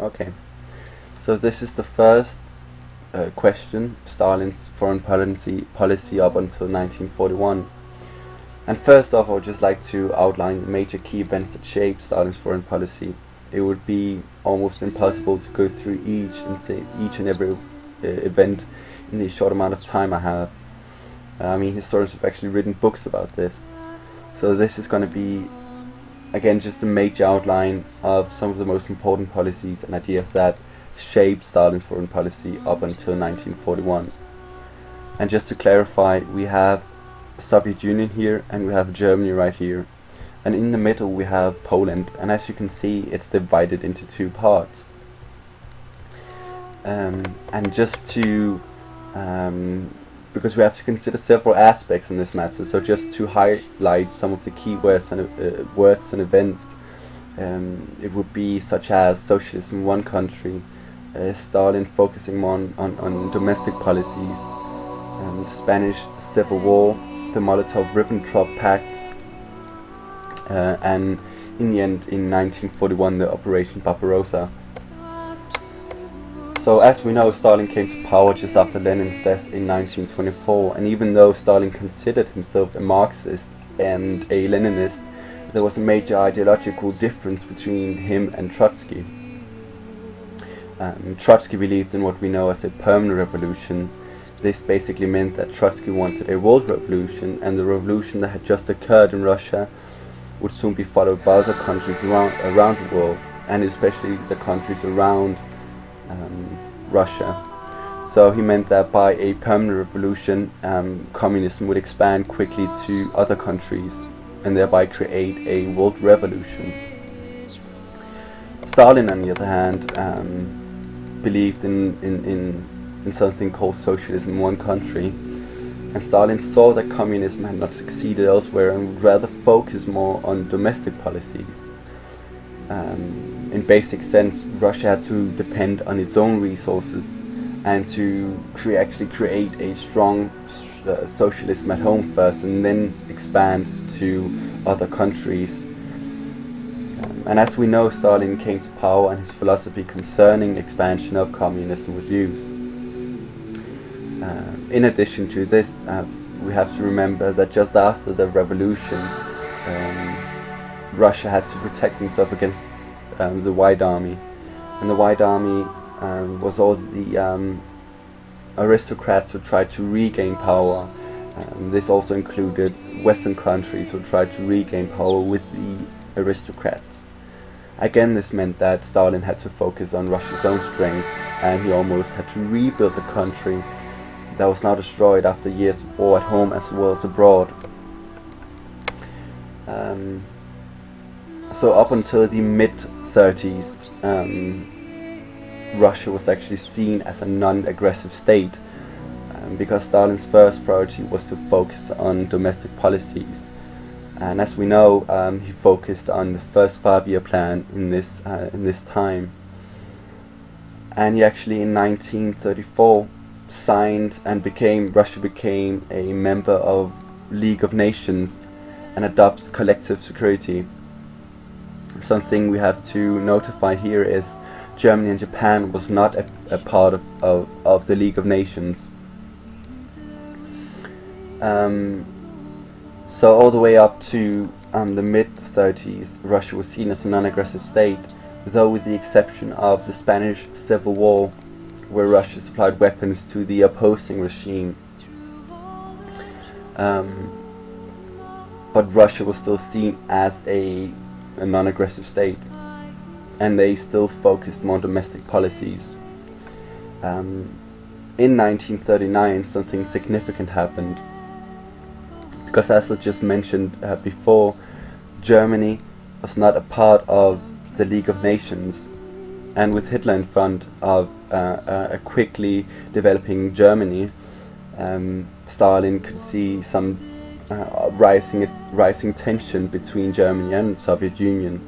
Okay, so this is the first question, Stalin's foreign policy up until 1941. And first off, I would just like to outline the major key events that shaped Stalin's foreign policy. It would be almost impossible to go through each and say each and every event in the short amount of time I have. I mean, historians have actually written books about this. So this is going to be, again, just a major outline of some of the most important policies and ideas that shaped Stalin's foreign policy up until 1941. And just to clarify, we have the Soviet Union here and we have Germany right here. And in the middle we have Poland, and as you can see it's divided into two parts. And just to because we have to consider several aspects in this matter, so just to highlight some of the key words and events, it would be such as socialism in one country, Stalin focusing more on domestic policies, the Spanish Civil War, the Molotov-Ribbentrop Pact, and in the end, in 1941, the Operation Barbarossa. So as we know, Stalin came to power just after Lenin's death in 1924, and even though Stalin considered himself a Marxist and a Leninist, there was a major ideological difference between him and Trotsky. Trotsky believed in what we know as a permanent revolution. This basically meant that Trotsky wanted a world revolution, and the revolution that had just occurred in Russia would soon be followed by other countries around the world, and especially the countries around Russia. So he meant that by a permanent revolution, communism would expand quickly to other countries and thereby create a world revolution. Stalin, on the other hand, believed in something called socialism in one country, and Stalin saw that communism had not succeeded elsewhere and would rather focus more on domestic policies. In basic sense, Russia had to depend on its own resources and to actually create a strong socialism at home first and then expand to other countries. And as we know, Stalin came to power and his philosophy concerning expansion of communism was used. In addition to this, we have to remember that just after the revolution, Russia had to protect itself against the White Army, and the White Army was all the aristocrats who tried to regain power. This also included Western countries who tried to regain power with the aristocrats. Again, this meant that Stalin had to focus on Russia's own strength, and he almost had to rebuild a country that was now destroyed after years of war at home as well as abroad. So up until the mid-30s, Russia was actually seen as a non-aggressive state, because Stalin's first priority was to focus on domestic policies. And as we know, he focused on the first 5-year plan in this time. And he actually in 1934 signed and Russia became a member of League of Nations and adopts collective security. Something we have to notify here is Germany and Japan was not a part of the League of Nations. So all the way up to the mid-30s, Russia was seen as a non-aggressive state, though with the exception of the Spanish Civil War, where Russia supplied weapons to the opposing regime. But Russia was still seen as a non-aggressive state, and they still focused more on domestic policies. In 1939, something significant happened, because as I just mentioned before, Germany was not a part of the League of Nations, and with Hitler in front of a quickly developing Germany, Stalin could see some rising tension between Germany and the Soviet Union.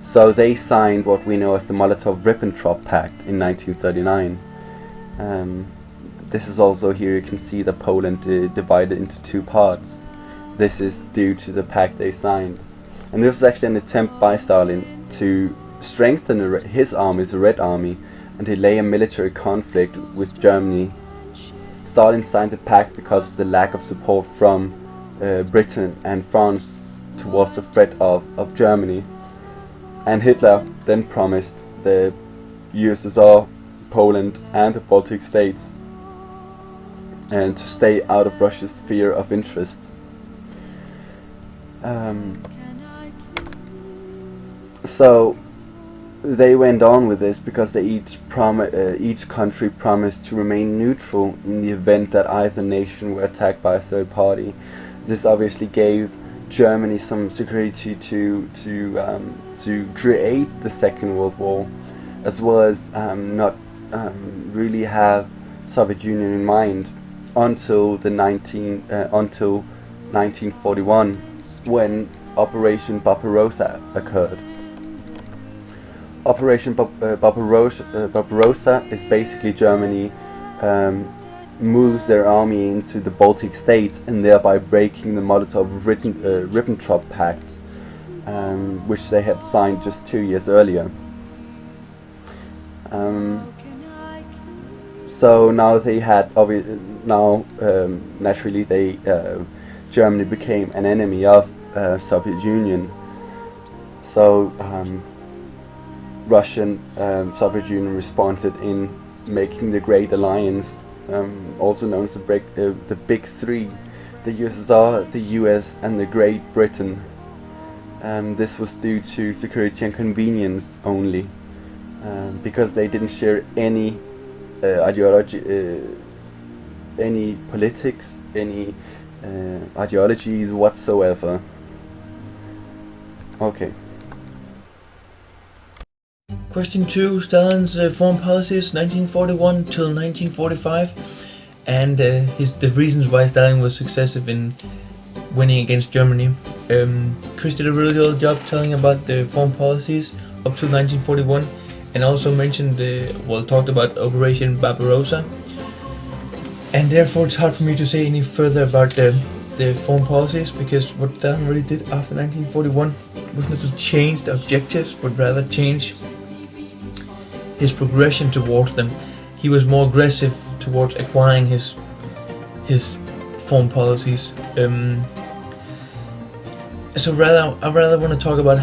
So they signed what we know as the Molotov-Ribbentrop Pact in 1939. This is also here you can see that Poland divided into two parts. This is due to the pact they signed. And this was actually an attempt by Stalin to strengthen his army, the Red Army, and delay a military conflict with Germany. Stalin signed the pact because of the lack of support from Britain and France towards the threat of Germany. And Hitler then promised the USSR, Poland and the Baltic states and to stay out of Russia's sphere of interest. So they went on with this because they each country promised to remain neutral in the event that either nation were attacked by a third party. This obviously gave Germany some security to create the Second World War, as well as not really have Soviet Union in mind until 1941, when Operation Barbarossa occurred. Operation Barbarossa is basically Germany moves their army into the Baltic states and thereby breaking the Molotov-Ribbentrop Pact, which they had signed just 2 years earlier. So now they had naturally Germany became an enemy of Soviet Union. So Russian Soviet Union responded in making the Great Alliance, also known as the Big Three: the USSR, the US, and the Great Britain. This was due to security and convenience only, because they didn't share any ideology, any politics, any ideologies whatsoever. Okay. Question 2. Stalin's foreign policies 1941 till 1945, and the reasons why Stalin was successive in winning against Germany. Chris did a really good job telling about the foreign policies up to 1941, and also mentioned talked about Operation Barbarossa. And therefore it's hard for me to say any further about the foreign policies, because what Stalin really did after 1941 was not to change the objectives, but rather change his progression towards them. He was more aggressive towards acquiring his foreign policies. So I rather want to talk about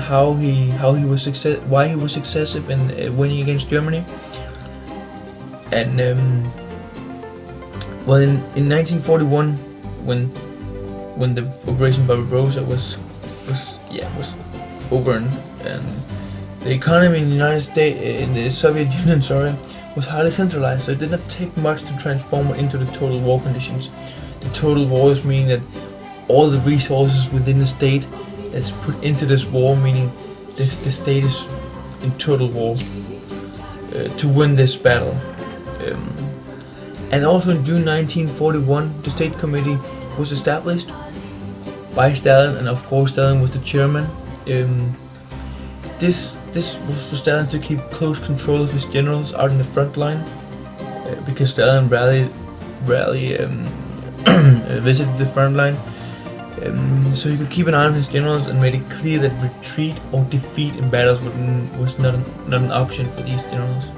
why he was successive in winning against Germany. And in 1941, when the Operation Barbarossa was over, and the economy in the United States, in the Soviet Union, was highly centralized, so it did not take much to transform it into the total war conditions. The total war is meaning that all the resources within the state that's put into this war, meaning the state is in total war to win this battle. And also in June 1941, the State Committee was established by Stalin, and of course Stalin was the chairman. This was for Stalin to keep close control of his generals out in the front line, because Stalin rarely visited the front line, so he could keep an eye on his generals and made it clear that retreat or defeat in battles was not an option for these generals.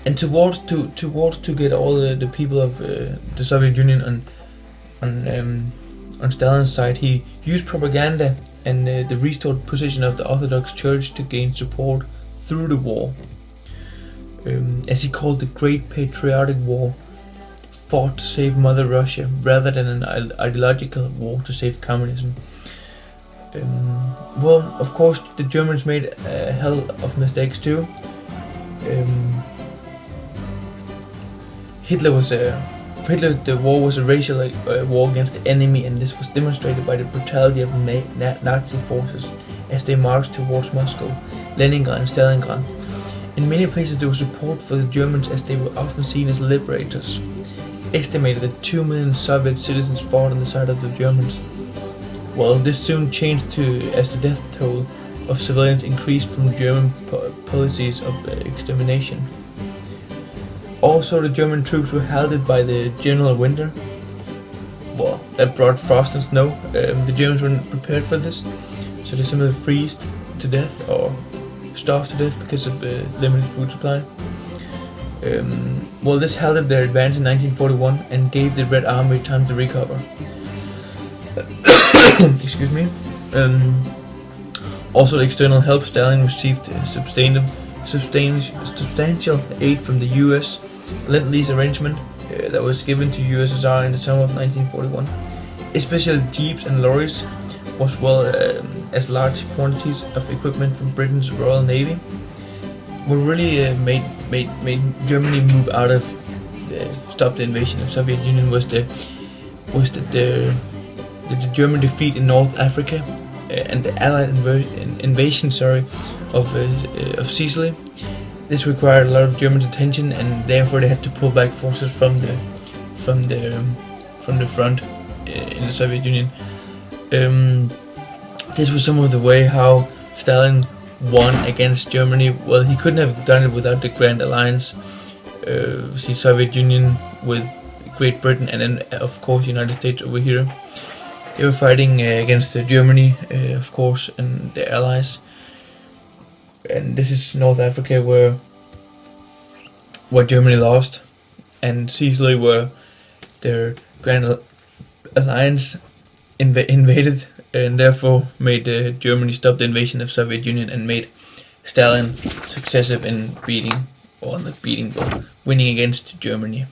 And towards to get all the people of the Soviet Union on Stalin's side, he used propaganda and the restored position of the Orthodox Church to gain support through the war, as he called the Great Patriotic War, fought to save Mother Russia rather than an ideological war to save communism. Of course, the Germans made a hell of mistakes too. For Hitler, the war was a racial war against the enemy, and this was demonstrated by the brutality of Nazi forces as they marched towards Moscow, Leningrad and Stalingrad. In many places there was support for the Germans, as they were often seen as liberators. Estimated that 2 million Soviet citizens fought on the side of the Germans. Well, this soon changed as the death toll of civilians increased from German policies of extermination. Also, the German troops were halted by the general winter, that brought frost and snow. The Germans weren't prepared for this, so they simply freeze to death or starve to death because of limited food supply. This halted their advance in 1941 and gave the Red Army time to recover. Excuse me. Also, the external help, Stalin received substantial aid from the U.S. Lend-Lease arrangement that was given to USSR in the summer of 1941, especially jeeps and lorries, as well as large quantities of equipment from Britain's Royal Navy. What really made Germany move out of stop the invasion of Soviet Union was the German defeat in North Africa and the Allied invasion of Sicily. This required a lot of German attention, and therefore they had to pull back forces from the front in the Soviet Union. This was some of the way how Stalin won against Germany. Well, he couldn't have done it without the Grand Alliance, the Soviet Union with Great Britain, and then of course United States over here. They were fighting against Germany, of course, and their allies. And this is North Africa where Germany lost, and Sicily where their Grand Alliance invaded, and therefore made Germany stop the invasion of Soviet Union and made Stalin successive in winning against Germany.